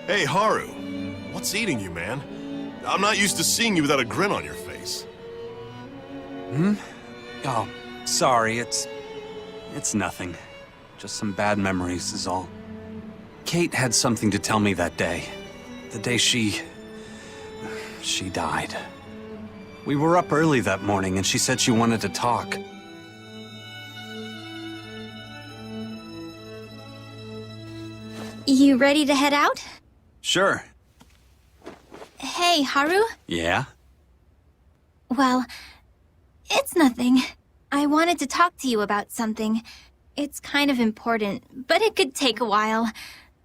Hey, Haru. What's eating you, man? I'm not used to seeing you without a grin on your face. Oh, sorry, it's nothing. Just some bad memories is all. Kate had something to tell me that day. The day she died. We were up early that morning and she said she wanted to talk. You ready to head out? Sure. Hey, Haru? Yeah? Well, it's nothing. I wanted to talk to you about something. It's kind of important, but it could take a while.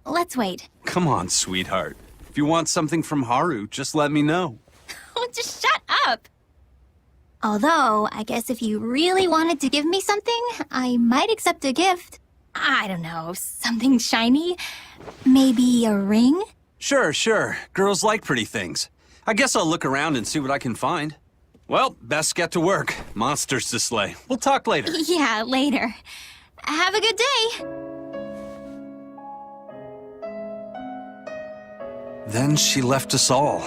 Let's wait. Come on, sweetheart. If you want something from Haru, just let me know. Oh, just shut up! Although, I guess if you really wanted to give me something, I might accept a gift. I don't know, something shiny? Maybe a ring? Sure. Girls like pretty things. I guess I'll look around and see what I can find. Well, best get to work. Monsters to slay. We'll talk later. Yeah, later. Have a good day! Then she left us all.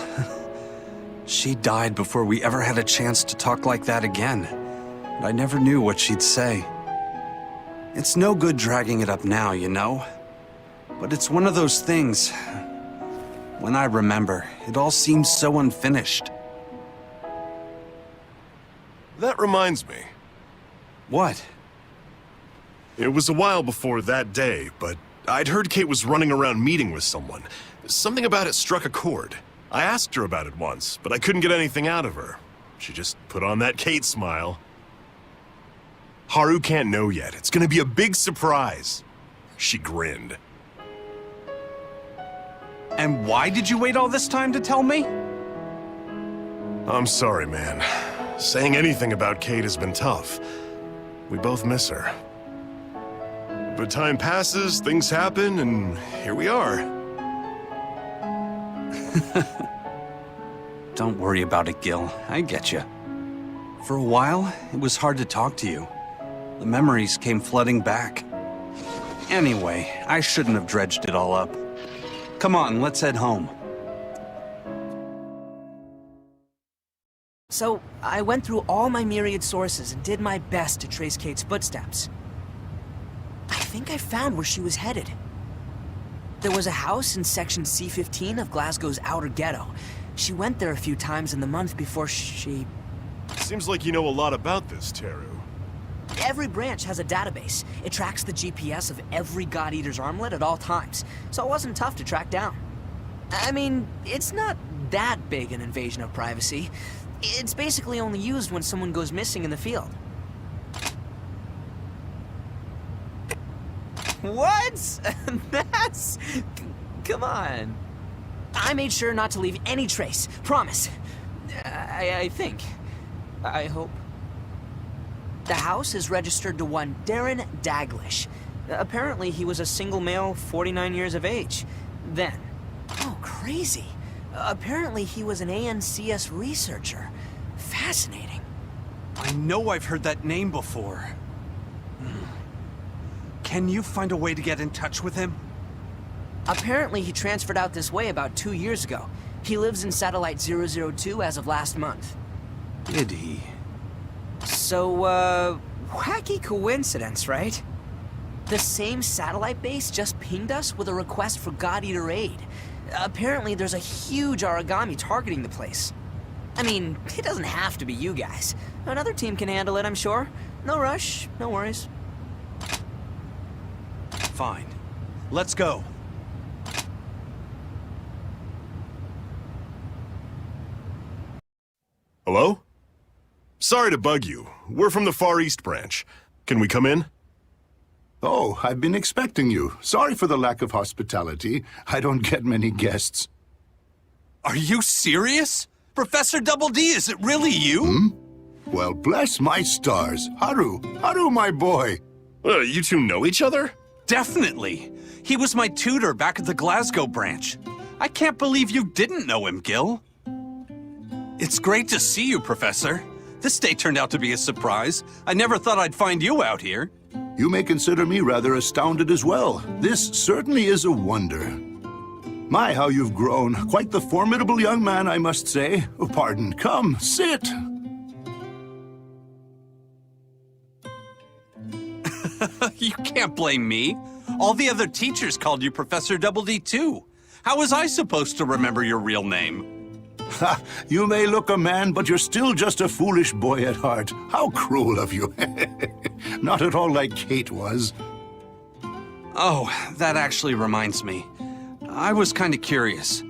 She died before we ever had a chance to talk like that again. And I never knew what she'd say. It's no good dragging it up now, you know? But it's one of those things. When I remember, it all seems so unfinished. That reminds me. What? It was a while before that day, but I'd heard Kate was running around meeting with someone. Something about it struck a chord. I asked her about it once, but I couldn't get anything out of her. She just put on that Kate smile. Haru can't know yet. It's gonna be a big surprise. She grinned. And why did you wait all this time to tell me? I'm sorry, man. Saying anything about Kate has been tough. We both miss her. But time passes, things happen, and here we are. Don't worry about it, Gil. I get you. For a while, it was hard to talk to you. The memories came flooding back. Anyway, I shouldn't have dredged it all up. Come on, let's head home. So, I went through all my myriad sources and did my best to trace Kate's footsteps. I think I found where she was headed. There was a house in section C15 of Glasgow's outer ghetto. She went there a few times in the month before she... Seems like you know a lot about this, Teru. Every branch has a database. It tracks the GPS of every God Eater's armlet at all times, so it wasn't tough to track down. I mean, it's not that big an invasion of privacy. It's basically only used when someone goes missing in the field. What? That's... Come on. I made sure not to leave any trace. Promise. I think. I hope. The house is registered to one Darren Daglish. Apparently, he was a single male, 49 years of age. Then. Oh, crazy. Apparently, he was an ANCS researcher. Fascinating. I know I've heard that name before. Can you find a way to get in touch with him? Apparently, he transferred out this way about 2 years ago. He lives in Satellite 002 as of last month. Did he? So, wacky coincidence, right? The same satellite base just pinged us with a request for God Eater aid. Apparently, there's a huge origami targeting the place. I mean, it doesn't have to be you guys. Another team can handle it, I'm sure. No rush, no worries. Fine. Let's go. Hello? Sorry to bug you. We're from the Far East branch. Can we come in? Oh, I've been expecting you. Sorry for the lack of hospitality. I don't get many guests. Are you serious? Professor Double D, is it really you? Well, bless my stars. Haru, my boy. You two know each other? Definitely. He was my tutor back at the Glasgow branch. I can't believe you didn't know him, Gil. It's great to see you, Professor. This day turned out to be a surprise. I never thought I'd find you out here. You may consider me rather astounded as well. This certainly is a wonder. My, how you've grown. Quite the formidable young man, I must say. Oh, pardon. Come, sit. You can't blame me. All the other teachers called you Professor Double D too. How was I supposed to remember your real name? Ha! You may look a man, but you're still just a foolish boy at heart. How cruel of you. Not at all like Kate was. Oh, that actually reminds me. I was kind of curious.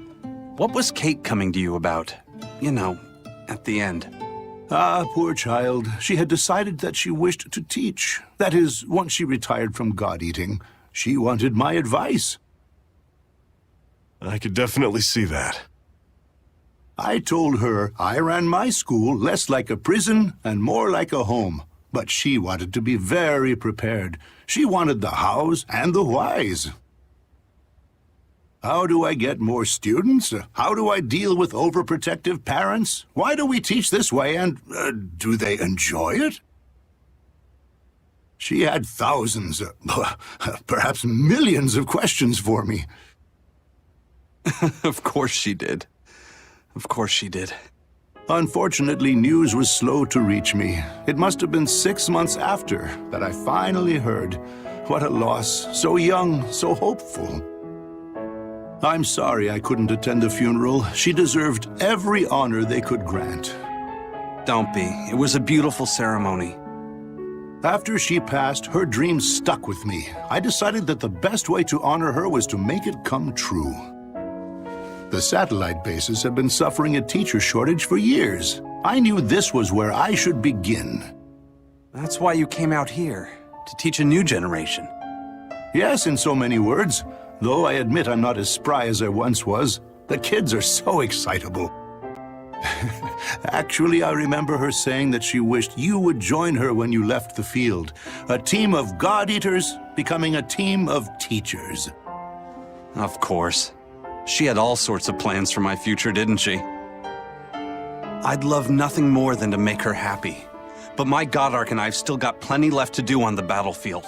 What was Kate coming to you about? You know, at the end. Ah, poor child. She had decided that she wished to teach. That is, once she retired from god-eating. She wanted my advice. I could definitely see that. I told her I ran my school less like a prison and more like a home. But she wanted to be very prepared. She wanted the hows and the whys. How do I get more students? How do I deal with overprotective parents? Why do we teach this way, and do they enjoy it? She had thousands, perhaps millions of questions for me. Of course she did. Of course she did. Unfortunately, news was slow to reach me. It must have been 6 months after that I finally heard. What a loss. So young, so hopeful. I'm sorry I couldn't attend the funeral. She deserved every honor they could grant. Don't be. It was a beautiful ceremony. After she passed, her dreams stuck with me. I decided that the best way to honor her was to make it come true. The satellite bases have been suffering a teacher shortage for years. I knew this was where I should begin. That's why you came out here, to teach a new generation. Yes, in so many words. Though I admit I'm not as spry as I once was. The kids are so excitable. Actually, I remember her saying that she wished you would join her when you left the field. A team of god-eaters becoming a team of teachers. Of course. She had all sorts of plans for my future, didn't she? I'd love nothing more than to make her happy. But my Godark and I've still got plenty left to do on the battlefield.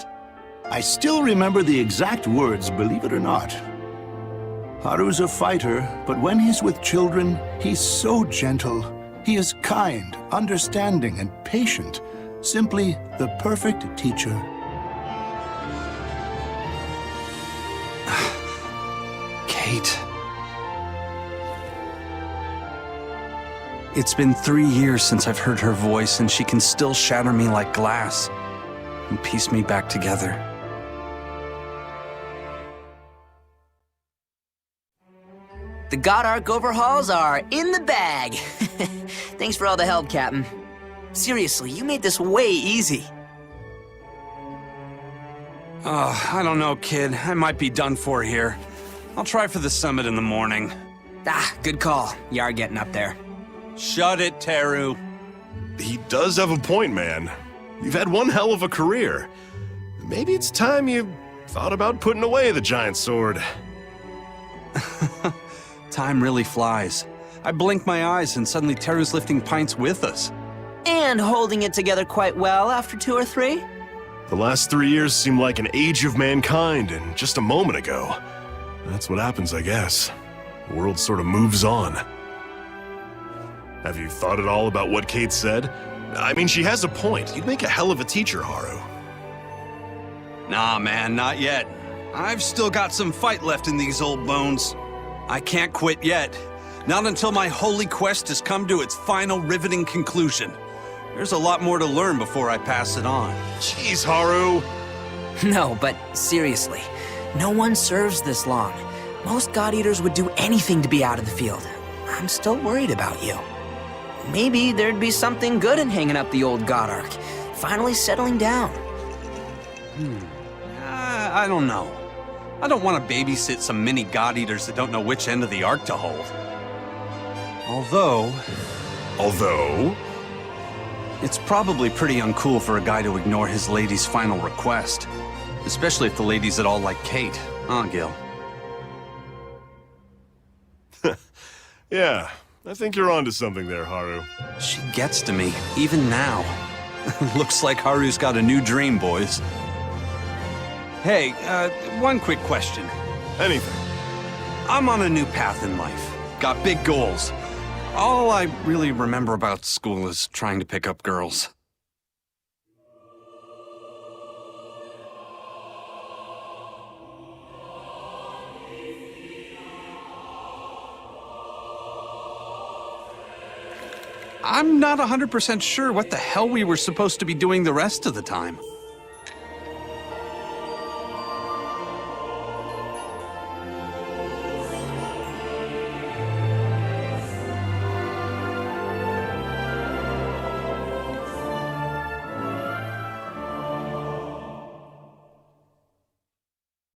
I still remember the exact words, believe it or not. Haru's a fighter, but when he's with children, he's so gentle. He is kind, understanding, and patient. Simply the perfect teacher. Kate. It's been 3 years since I've heard her voice, and she can still shatter me like glass and piece me back together. The Godark overhauls are in the bag. Thanks for all the help, Captain. Seriously, you made this way easy. I don't know, kid. I might be done for here. I'll try for the summit in the morning. Ah, good call. You are getting up there. Shut it, Teru. He does have a point, man. You've had one hell of a career. Maybe it's time you thought about putting away the giant sword. Time really flies. I blink my eyes and suddenly Teru's lifting pints with us. And holding it together quite well after 2 or 3? The last 3 years seem like an age of mankind, and just a moment ago. That's what happens, I guess. The world sort of moves on. Have you thought at all about what Kate said? I mean, she has a point. You'd make a hell of a teacher, Haru. Nah, man, not yet. I've still got some fight left in these old bones. I can't quit yet. Not until my holy quest has come to its final riveting conclusion. There's a lot more to learn before I pass it on. Jeez, Haru. No, but seriously, no one serves this long. Most God-Eaters would do anything to be out of the field. I'm still worried about you. Maybe there'd be something good in hanging up the old Godark, finally settling down. I don't know. I don't want to babysit some mini God-Eaters that don't know which end of the arc to hold. Although, it's probably pretty uncool for a guy to ignore his lady's final request. Especially if the lady's at all like Kate, huh, Gil? Yeah, I think you're onto something there, Haru. She gets to me, even now. Looks like Haru's got a new dream, boys. Hey, one quick question. Anything. I'm on a new path in life. Got big goals. All I really remember about school is trying to pick up girls. I'm not 100% sure what the hell we were supposed to be doing the rest of the time.